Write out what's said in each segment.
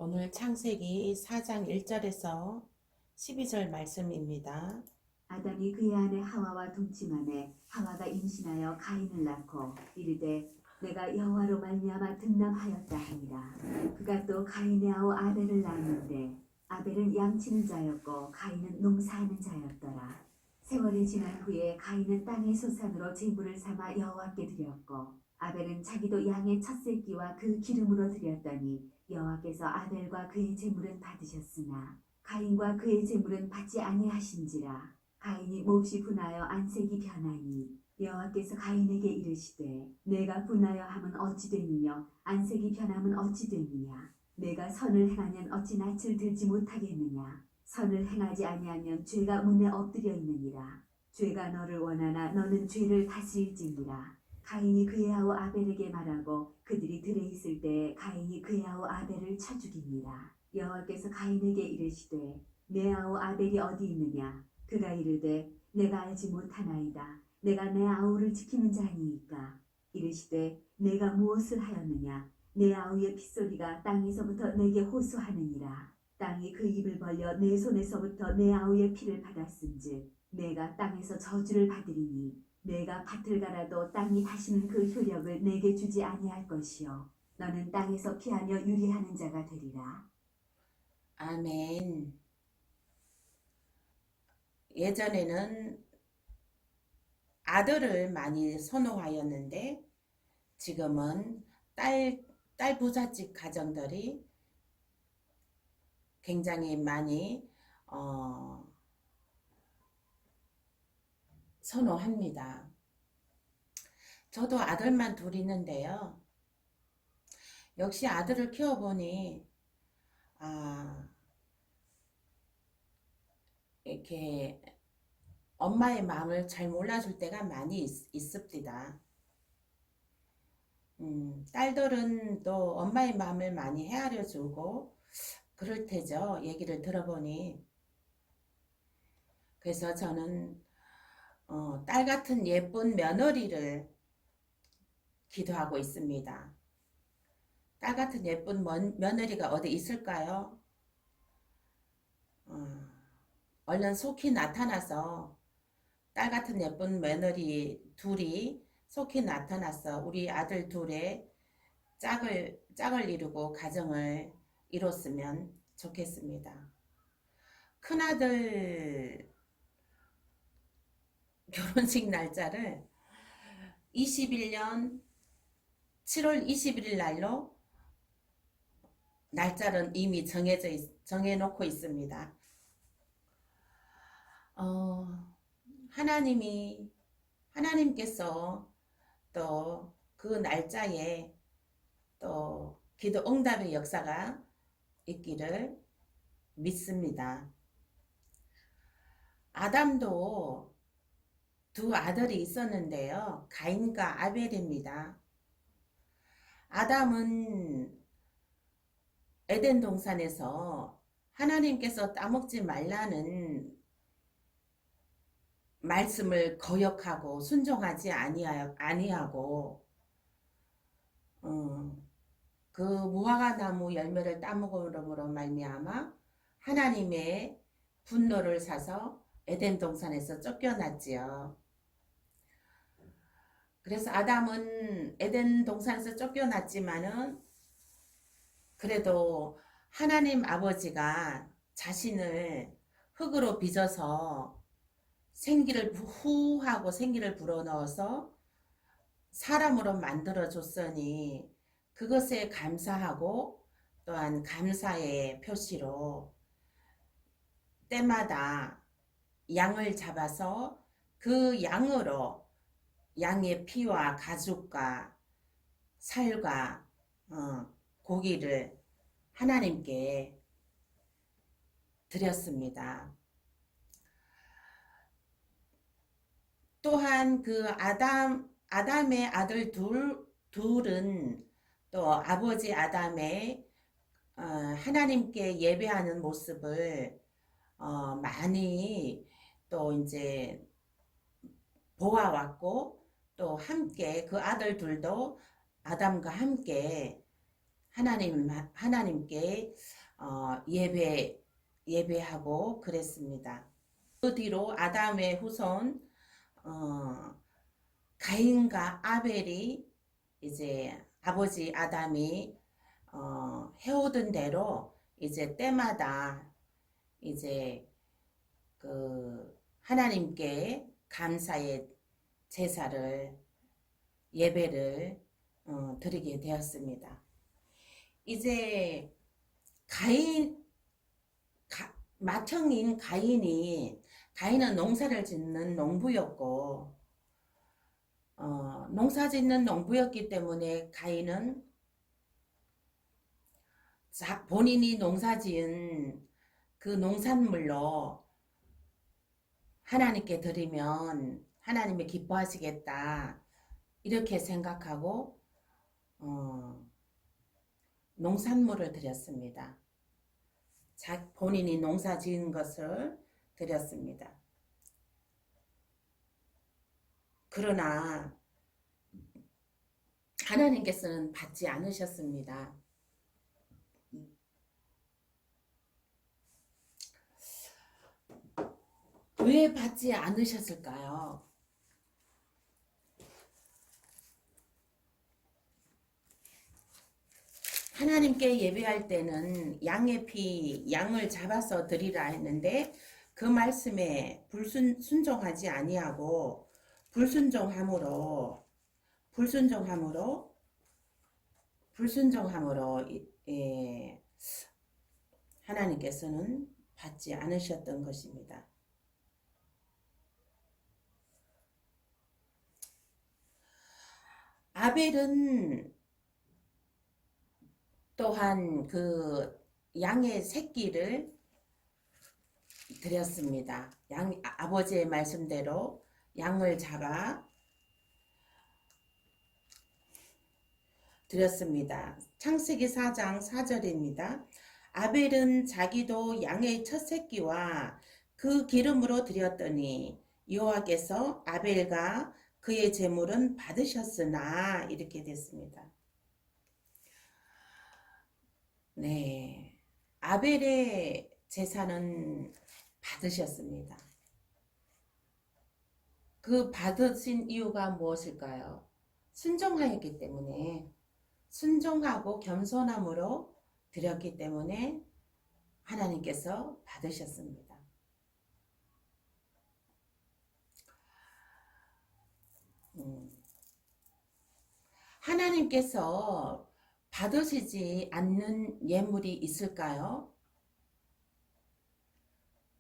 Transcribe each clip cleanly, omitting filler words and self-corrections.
오늘 창세기 4장 1절에서 12절 말씀입니다. 아담이 그의 아내 하와와 동침하매 하와가 임신하여 가인을 낳고 이르되 내가 여호와로 말미암아 등남하였다 하니라. 그가 또 가인의 아우 아벨을 낳았는데 아벨은 양치는 자였고 가인은 농사하는 자였더라. 세월이 지난 후에 가인은 땅의 소산으로 제물을 삼아 여호와께 드렸고 아벨은 자기도 양의 첫 새끼와 그 기름으로 드렸더니 여호와께서 아벨과 그의 제물은 받으셨으나 가인과 그의 제물은 받지 아니하신지라. 가인이 몹시 분하여 안색이 변하니 여호와께서 가인에게 이르시되 내가 분하여 함은 어찌 되느냐 안색이 변함은 어찌 되느냐 내가 선을 행하면 어찌 낯을 들지 못하겠느냐 선을 행하지 아니하면 죄가 문에 엎드려 있느니라. 죄가 너를 원하나 너는 죄를 다스릴지니라. 가인이 그의 아우 아벨에게 말하고 그들이 들에 있을 때에 가인이 그의 아우 아벨을 쳐 죽이니라. 여호와께서 가인에게 이르시되 내 아우 아벨이 어디 있느냐. 그가 이르되 내가 알지 못하나이다. 내가 내 아우를 지키는 자니이까. 이르시되 내가 무엇을 하였느냐. 내 아우의 핏소리가 땅에서부터 내게 호소하느니라. 땅이 그 입을 벌려 내 손에서부터 내 아우의 피를 받았은즉 내가 땅에서 저주를 받으리니 내가 밭을 갈아도 땅이 다시는 그 효력을 내게 주지 아니할 것이요 너는 땅에서 피하며 유리하는 자가 되리라. 아멘. 예전에는 아들을 많이 선호하였는데 지금은 딸 부잣집 가정들이 굉장히 많이 선호합니다. 저도 아들만 둘 있는데요. 역시 아들을 키워보니 이렇게 엄마의 마음을 잘 몰라줄 때가 많이 있습니다. 딸들은 또 엄마의 마음을 많이 헤아려주고 그럴 테죠. 얘기를 들어보니. 그래서 저는 딸 같은 예쁜 며느리를 기도하고 있습니다. 딸 같은 예쁜 며느리가 어디 있을까요? 얼른 속히 나타나서 딸 같은 예쁜 며느리 둘이 속히 나타나서 우리 아들 둘의 짝을 이루고 가정을 이뤘으면 좋겠습니다. 큰아들 결혼식 날짜를 21년 7월 21일 날로 날짜는 이미 정해놓고 있습니다. 하나님께서 또 그 날짜에 또 기도 응답의 역사가 있기를 믿습니다. 아담도 두 아들이 있었는데요. 가인과 아벨입니다. 아담은 에덴 동산에서 하나님께서 따먹지 말라는 말씀을 거역하고 순종하지 아니하고 그 무화과 나무 열매를 따먹음으로 말미암아 하나님의 분노를 사서 에덴 동산에서 쫓겨났지요. 그래서 아담은 에덴 동산에서 쫓겨났지만은 그래도 하나님 아버지가 자신을 흙으로 빚어서 후하고 생기를 불어넣어서 사람으로 만들어줬으니 그것에 감사하고 또한 감사의 표시로 때마다 양을 잡아서 그 양으로 양의 피와 가죽과 살과 고기를 하나님께 드렸습니다. 또한 그 아담의 아들 둘은 또 아버지 아담의 하나님께 예배하는 모습을 많이 또 이제 보아왔고 또 함께 그 아들 둘도 아담과 함께 하나님께 예배하고 그랬습니다. 그 뒤로 아담의 후손 가인과 아벨이 이제 아버지 아담이 해오던 대로 이제 때마다 이제 그 하나님께 감사의 제사를 예배를 드리게 되었습니다. 이제 맏형인 가인은 농사를 짓는 농부였고 농사 짓는 농부였기 때문에 가인은 본인이 농사 지은 그 농산물로 하나님께 드리면 하나님이 기뻐하시겠다 이렇게 생각하고 농산물을 드렸습니다. 본인이 농사 지은 것을 드렸습니다. 그러나 하나님께서는 받지 않으셨습니다. 왜 받지 않으셨을까요? 하나님께 예배할 때는 양을 잡아서 드리라 했는데 그 말씀에 순종하지 아니하고 불순종함으로 하나님께서는 받지 않으셨던 것입니다. 아벨은 또한 그 양의 새끼를 드렸습니다. 아버지의 말씀대로 양을 잡아 드렸습니다. 창세기 4장 4절입니다. 아벨은 자기도 양의 첫 새끼와 그 기름으로 드렸더니 여호와께서 아벨과 그의 제물은 받으셨으나 이렇게 됐습니다. 네, 아벨의 제사는 받으셨습니다. 그 받으신 이유가 무엇일까요? 순종하였기 때문에 순종하고 겸손함으로 드렸기 때문에 하나님께서 받으셨습니다. 하나님께서 받으시지 않는 예물이 있을까요?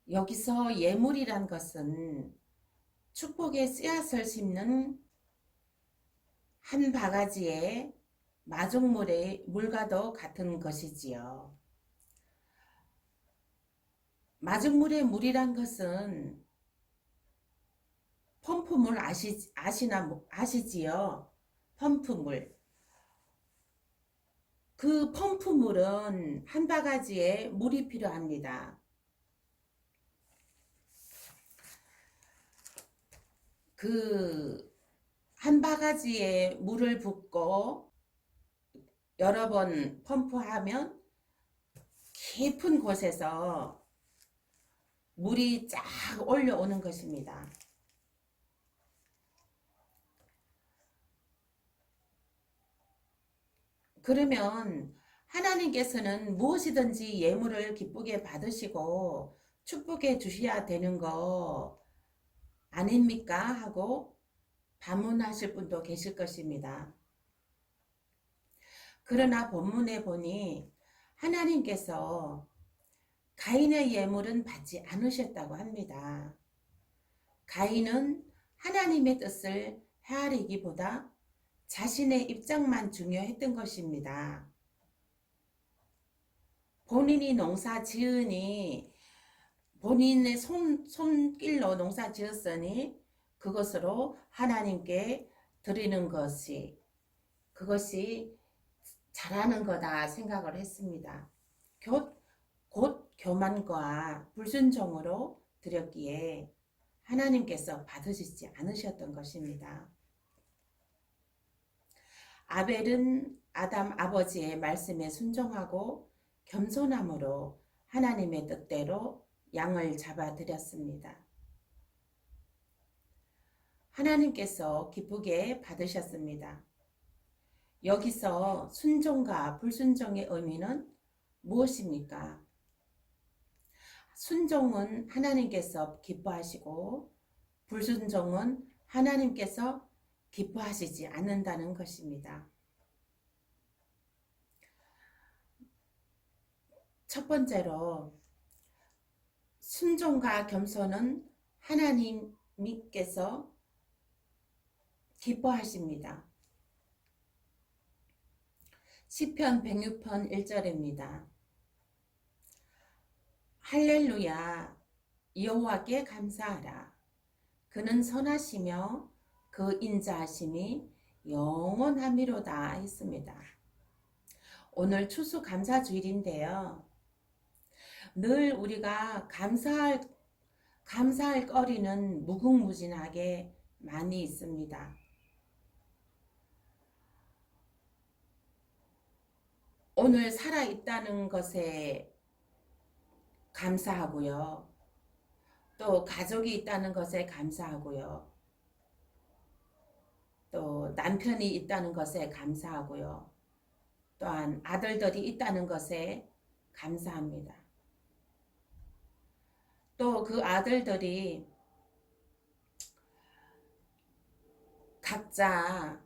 여기서 예물이란 것은 축복의 씨앗을 심는 한 바가지의 마중물의 물과도 같은 것이지요. 마중물의 물이란 것은 펌프물 아시지요? 펌프물. 그 펌프물은 한 바가지에 물이 필요합니다. 그 한 바가지에 물을 붓고 여러 번 펌프하면 깊은 곳에서 물이 쫙 올라오는 것입니다. 그러면 하나님께서는 무엇이든지 예물을 기쁘게 받으시고 축복해 주셔야 되는 거 아닙니까? 하고 반문하실 분도 계실 것입니다. 그러나 본문에 보니 하나님께서 가인의 예물은 받지 않으셨다고 합니다. 가인은 하나님의 뜻을 헤아리기보다 자신의 입장만 중요했던 것입니다. 본인이 농사 지으니 본인의 손길로 농사 지었으니 그것으로 하나님께 드리는 그것이 잘하는 거다 생각을 했습니다. 곧 교만과 불순종으로 드렸기에 하나님께서 받으시지 않으셨던 것입니다. 아벨은 아담 아버지의 말씀에 순종하고 겸손함으로 하나님의 뜻대로 양을 잡아 드렸습니다. 하나님께서 기쁘게 받으셨습니다. 여기서 순종과 불순종의 의미는 무엇입니까? 순종은 하나님께서 기뻐하시고 불순종은 하나님께서 기뻐하시지 않는다는 것입니다. 첫 번째로 순종과 겸손은 하나님께서 기뻐하십니다. 시편 106편 1절입니다. 할렐루야, 여호와께 감사하라. 그는 선하시며 그 인자하심이 영원하미로다 했습니다. 오늘 추수감사주일인데요. 늘 우리가 감사할 거리는 무궁무진하게 많이 있습니다. 오늘 살아있다는 것에 감사하고요. 또 가족이 있다는 것에 감사하고요. 또 남편이 있다는 것에 감사하고요. 또한 아들들이 있다는 것에 감사합니다. 또 그 아들들이 각자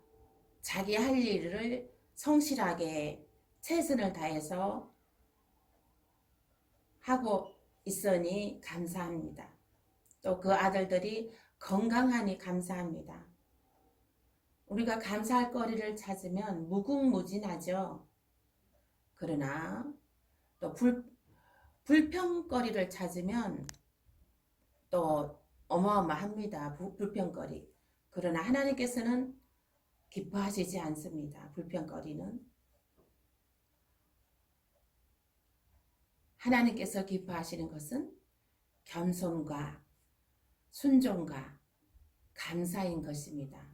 자기 할 일을 성실하게 최선을 다해서 하고 있으니 감사합니다. 또 그 아들들이 건강하니 감사합니다. 우리가 감사할 거리를 찾으면 무궁무진하죠. 그러나 또 불평거리를 찾으면 또 어마어마합니다. 불평거리. 그러나 하나님께서는 기뻐하시지 않습니다. 불평거리는. 하나님께서 기뻐하시는 것은 겸손과 순종과 감사인 것입니다.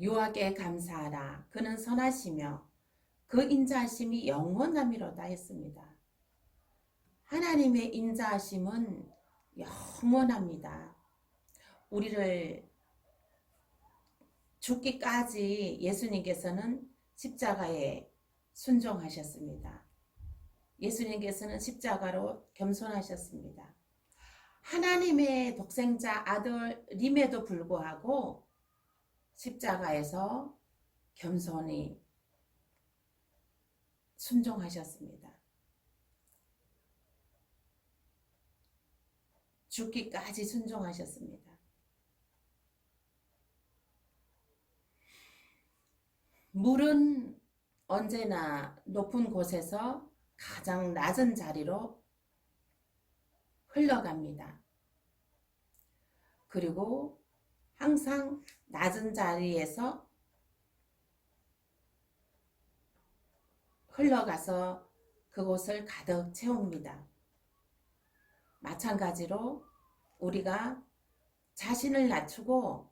여호와께 감사하라. 그는 선하시며 그 인자하심이 영원하미로다 했습니다. 하나님의 인자하심은 영원합니다. 우리를 죽기까지 예수님께서는 십자가에 순종하셨습니다. 예수님께서는 십자가로 겸손하셨습니다. 하나님의 독생자 아들임에도 불구하고 십자가에서 겸손히 순종하셨습니다. 죽기까지 순종하셨습니다. 물은 언제나 높은 곳에서 가장 낮은 자리로 흘러갑니다. 그리고 항상 낮은 자리에서 흘러가서 그곳을 가득 채웁니다. 마찬가지로 우리가 자신을 낮추고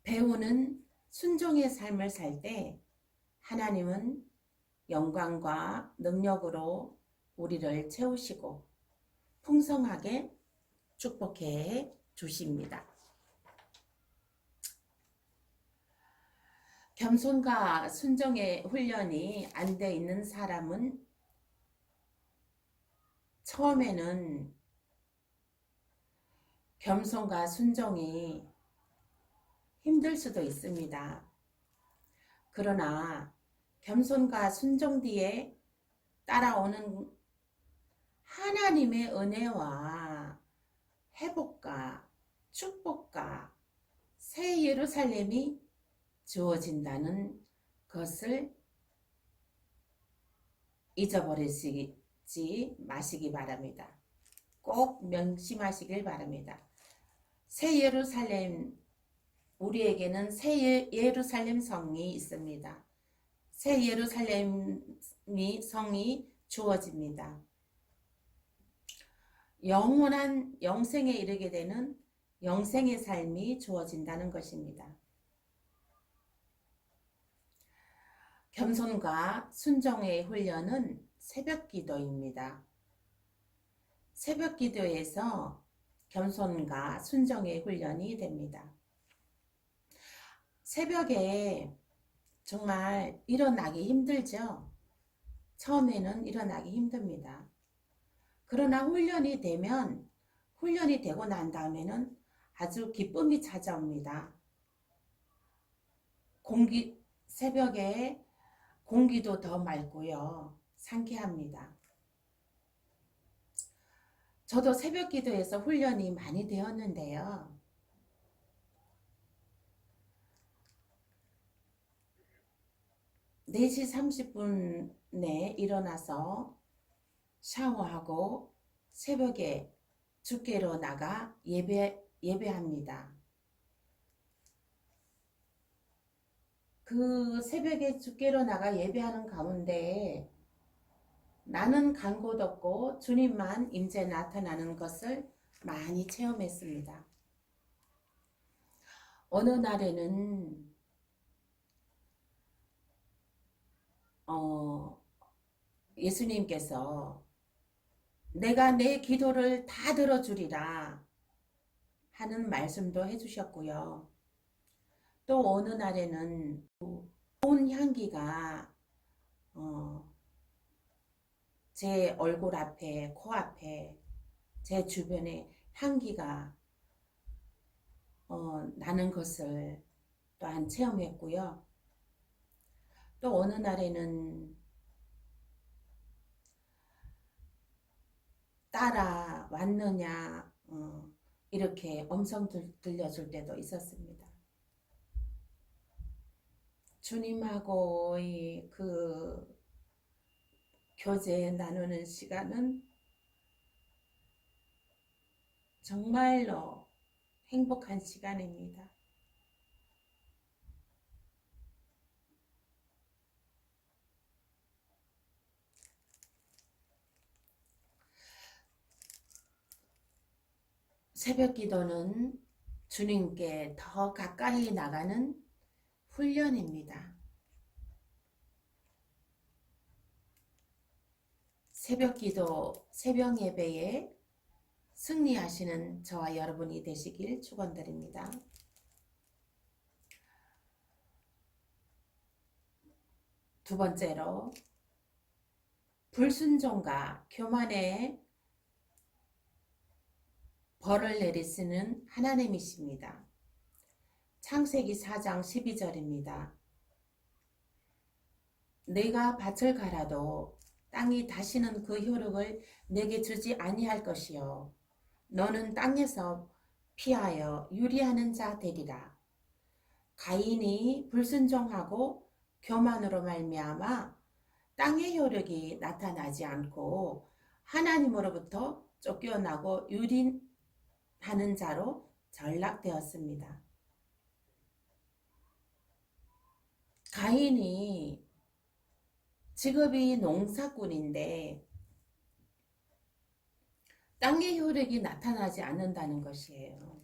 배우는 순종의 삶을 살 때 하나님은 영광과 능력으로 우리를 채우시고 풍성하게 축복해 주십니다. 겸손과 순종의 훈련이 안 돼 있는 사람은 처음에는 겸손과 순종이 힘들 수도 있습니다. 그러나 겸손과 순종 뒤에 따라오는 하나님의 은혜와 회복과 축복과 새 예루살렘이 주어진다는 것을 잊어버리지 마시기 바랍니다. 꼭 명심하시길 바랍니다. 새 예루살렘, 우리에게는 새 예루살렘 성이 있습니다. 새 예루살렘 성이 주어집니다. 영원한 영생에 이르게 되는 영생의 삶이 주어진다는 것입니다. 겸손과 순종의 훈련은 새벽 기도입니다. 새벽 기도에서 겸손과 순종의 훈련이 됩니다. 새벽에 정말 일어나기 힘들죠. 처음에는 일어나기 힘듭니다. 그러나 훈련이 되고 난 다음에는 아주 기쁨이 찾아옵니다. 새벽에 공기도 더 맑고요. 상쾌합니다. 저도 새벽 기도에서 훈련이 많이 되었는데요. 네 시 30분에 일어나서 샤워하고 새벽에 주께로 나가 예배합니다. 그 새벽에 주께로 나가 예배하는 가운데 나는 간 곳 없고 주님만 임재 나타나는 것을 많이 체험했습니다. 어느 날에는 예수님께서 내가 내 기도를 다 들어주리라 하는 말씀도 해주셨고요. 또 어느 날에는 좋은 향기가 제 얼굴 앞에, 코앞에, 제 주변에 향기가 나는 것을 또한 체험했고요. 또 어느 날에는 따라왔느냐 이렇게 음성 들려줄 때도 있었습니다. 주님하고의 그 교제 나누는 시간은 정말로 행복한 시간입니다. 새벽 기도는 주님께 더 가까이 나가는 훈련입니다. 새벽 기도, 새벽 예배에 승리하시는 저와 여러분이 되시길 축원드립니다. 두 번째로 불순종과 교만에 벌을 내리시는 하나님이십니다. 창세기 4장 12절입니다. 내가 밭을 갈아도 땅이 다시는 그 효력을 내게 주지 아니할 것이요 너는 땅에서 피하여 유리하는 자 되리라. 가인이 불순종하고 교만으로 말미암아 땅의 효력이 나타나지 않고 하나님으로부터 쫓겨나고 유린하는 자로 전락되었습니다. 가인이 직업이 농사꾼인데 땅의 효력이 나타나지 않는다는 것이에요.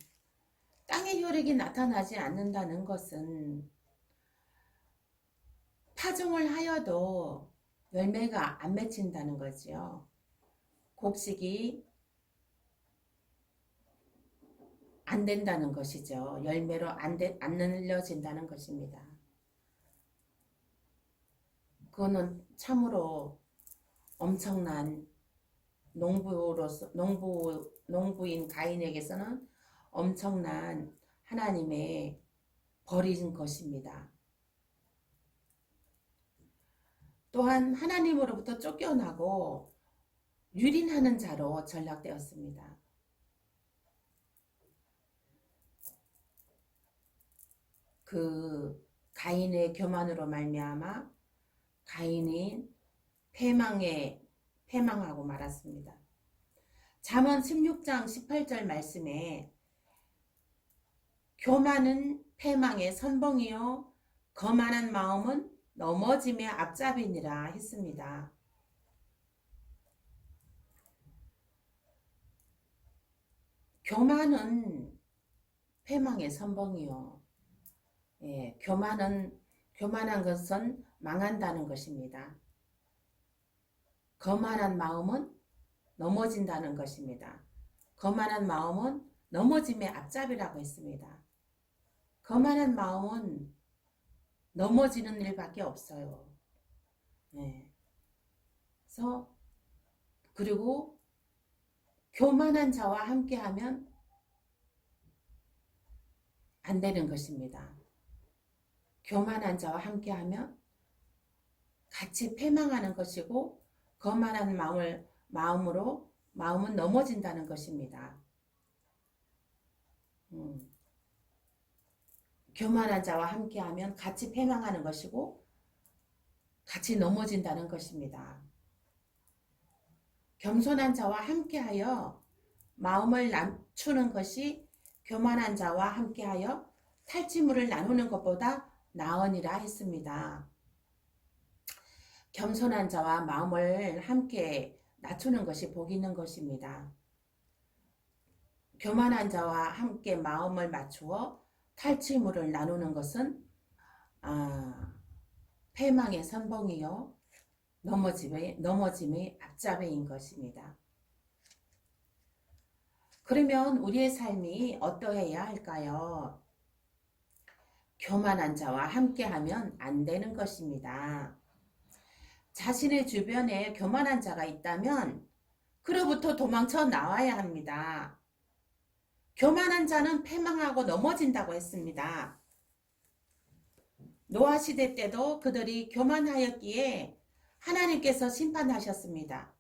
땅의 효력이 나타나지 않는다는 것은 파종을 하여도 열매가 안 맺힌다는 거지요. 곡식이 안 된다는 것이죠. 열매로 안 늘려진다는 것입니다. 그거는 참으로 엄청난 농부인 가인에게서는 엄청난 하나님의 벌인 것입니다. 또한 하나님으로부터 쫓겨나고 유린하는 자로 전락되었습니다. 그 가인의 교만으로 말미암아 가인이 패망하고 말았습니다. 잠언 16장 18절 말씀에 교만은 패망의 선봉이요 거만한 마음은 넘어짐의 앞잡이니라 했습니다. 교만은 패망의 선봉이요. 예, 교만한 것은 망한다는 것입니다. 거만한 마음은 넘어진다는 것입니다. 거만한 마음은 넘어짐의 앞잡이라고 했습니다. 거만한 마음은 넘어지는 일밖에 없어요. 네. 그래서 그리고 교만한 자와 함께하면 안 되는 것입니다. 교만한 자와 함께하면 같이 패망하는 것이고 거만한 마음으로 마음은 넘어진다는 것입니다. 교만한 자와 함께하면 같이 패망하는 것이고 같이 넘어진다는 것입니다. 겸손한 자와 함께하여 마음을 낮추는 것이 교만한 자와 함께하여 탈취물을 나누는 것보다 나으니라 했습니다. 겸손한 자와 마음을 함께 낮추는 것이 복 있는 것입니다. 교만한 자와 함께 마음을 맞추어 탈취물을 나누는 것은 패망의 선봉이요 넘어짐의 앞잡이인 것입니다. 그러면 우리의 삶이 어떠해야 할까요? 교만한 자와 함께하면 안 되는 것입니다. 자신의 주변에 교만한 자가 있다면 그로부터 도망쳐 나와야 합니다. 교만한 자는 패망하고 넘어진다고 했습니다. 노아 시대 때도 그들이 교만하였기에 하나님께서 심판하셨습니다.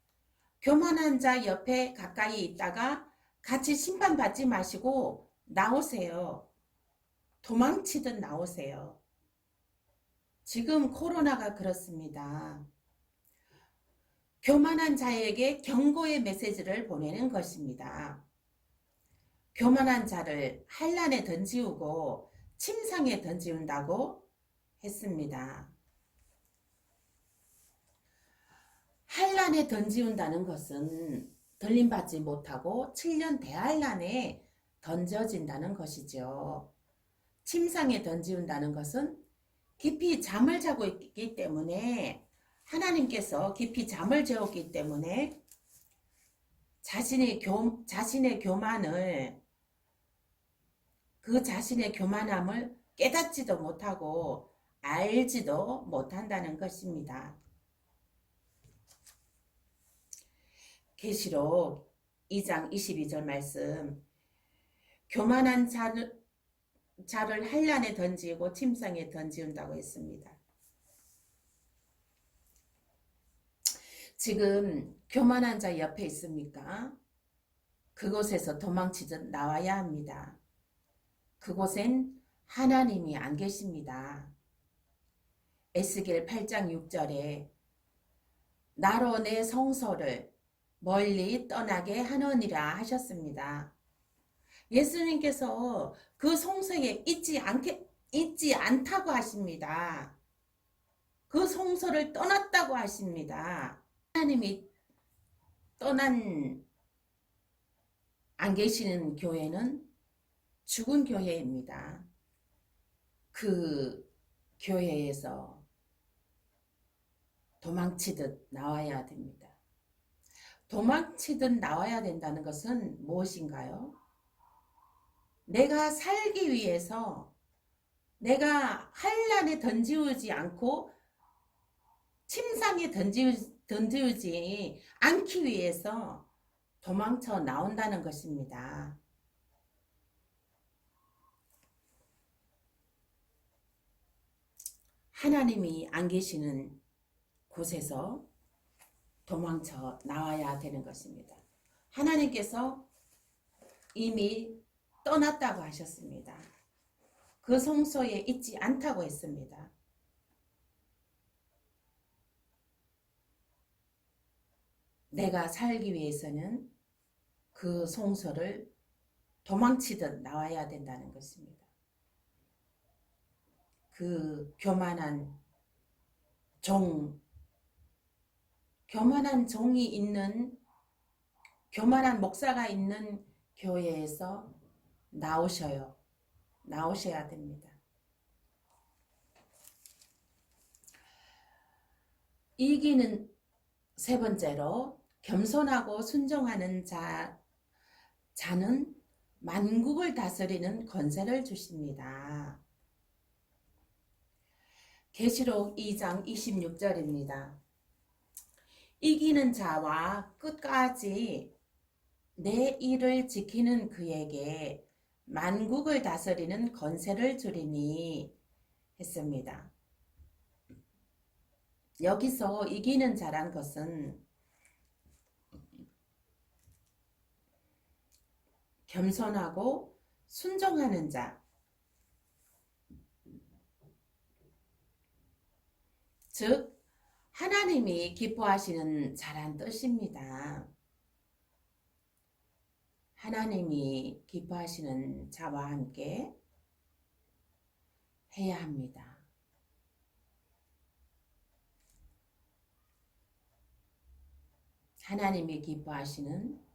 교만한 자 옆에 가까이 있다가 같이 심판받지 마시고 나오세요. 도망치듯 나오세요. 지금 코로나가 그렇습니다. 교만한 자에게 경고의 메시지를 보내는 것입니다. 교만한 자를 한란에 던지우고 침상에 던지운다고 했습니다. 한란에 던지운다는 것은 들림받지 못하고 7년 대한란에 던져진다는 것이죠. 침상에 던지운다는 것은 깊이 잠을 자고 있기 때문에 하나님께서 깊이 잠을 재웠기 때문에 자신의 교만을 그 자신의 교만함을 깨닫지도 못하고 알지도 못한다는 것입니다. 계시록 2장 22절 말씀 교만한 자를 한란에 던지고 침상에 던지운다고 했습니다. 지금 교만한 자 옆에 있습니까? 그곳에서 도망치듯 나와야 합니다. 그곳엔 하나님이 안 계십니다. 에스겔 8장 6절에 나로 내 성소를 멀리 떠나게 하느니라 하셨습니다. 예수님께서 그 성소에 있지 않다고 하십니다. 그 성소를 떠났다고 하십니다. 하나님이 안 계시는 교회는 죽은 교회입니다. 그 교회에서 도망치듯 나와야 됩니다. 도망치듯 나와야 된다는 것은 무엇인가요? 내가 살기 위해서 내가 한란에 던지우지 않고 침상에 던지우지 않기 위해서 도망쳐 나온다는 것입니다. 하나님이 안 계시는 곳에서 도망쳐 나와야 되는 것입니다. 하나님께서 이미 떠났다고 하셨습니다. 그 성소에 있지 않다고 했습니다. 내가 살기 위해서는 그 성소를 도망치듯 나와야 된다는 것입니다. 그 교만한 종이 있는 교만한 목사가 있는 교회에서 나오셔야 됩니다. 이기는 세 번째로 겸손하고 순종하는 자는 만국을 다스리는 권세를 주십니다. 계시록 2장 26절입니다. 이기는 자와 끝까지 내 일을 지키는 그에게 만국을 다스리는 권세를 주리니 했습니다. 여기서 이기는 자란 것은 겸손하고 순종하는 자, 즉 하나님이 기뻐하시는 자란 뜻입니다. 하나님이 기뻐하시는 자와 함께 해야 합니다. 하나님이 기뻐하시는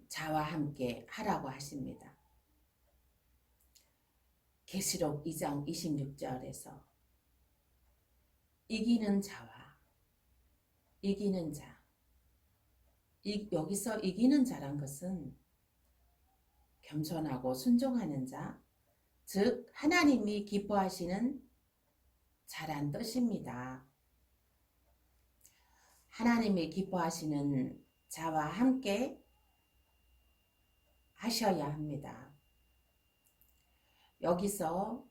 자와 함께 하라고 하십니다. 계시록 2장 26절에서 이기는 자와 이기는 자, 여기서 이기는 자란 것은 겸손하고 순종하는 자, 즉 하나님이 기뻐하시는 자란 뜻입니다. 하나님이 기뻐하시는 자와 함께 하셔야 합니다. 여기서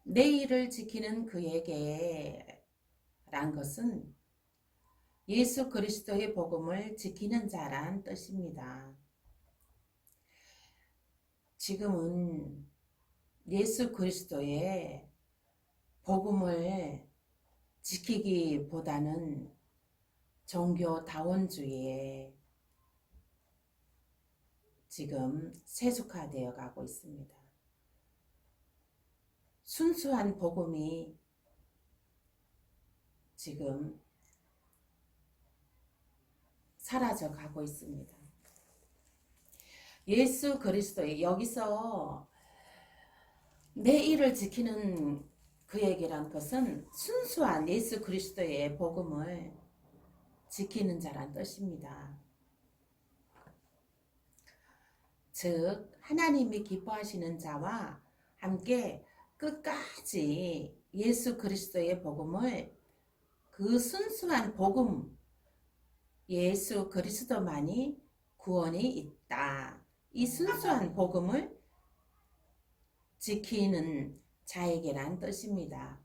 내 일을 지키는 그에게 란 것은 예수 그리스도의 복음을 지키는 자란 뜻입니다. 지금은 예수 그리스도의 복음을 지키기보다는 종교다원주의에 지금 세속화되어 가고 있습니다. 순수한 복음이 지금 사라져 가고 있습니다. 예수 그리스도의 여기서 내 일을 지키는 그에게란 것은 순수한 예수 그리스도의 복음을 지키는 자란 뜻입니다. 즉 하나님이 기뻐하시는 자와 함께 끝까지 예수 그리스도의 복음을, 그 순수한 복음, 예수 그리스도만이 구원이 있다, 이 순수한 복음을 지키는 자에게란 뜻입니다.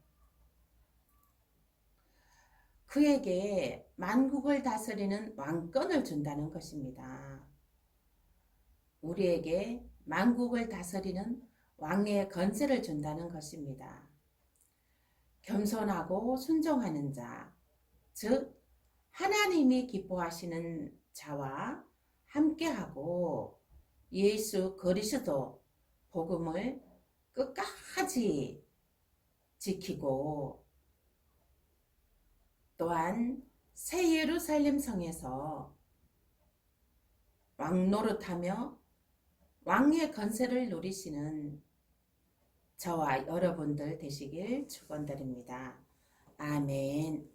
그에게 만국을 다스리는 왕권을 준다는 것입니다. 우리에게 만국을 다스리는 왕의 권세를 준다는 것입니다. 겸손하고 순종하는 자, 즉 하나님이 기뻐하시는 자와 함께하고 예수 그리스도 복음을 끝까지 지키고, 또한 새 예루살렘 성에서 왕노릇하며 왕의 권세를 누리시는 저와 여러분들 되시길 축원드립니다. 아멘.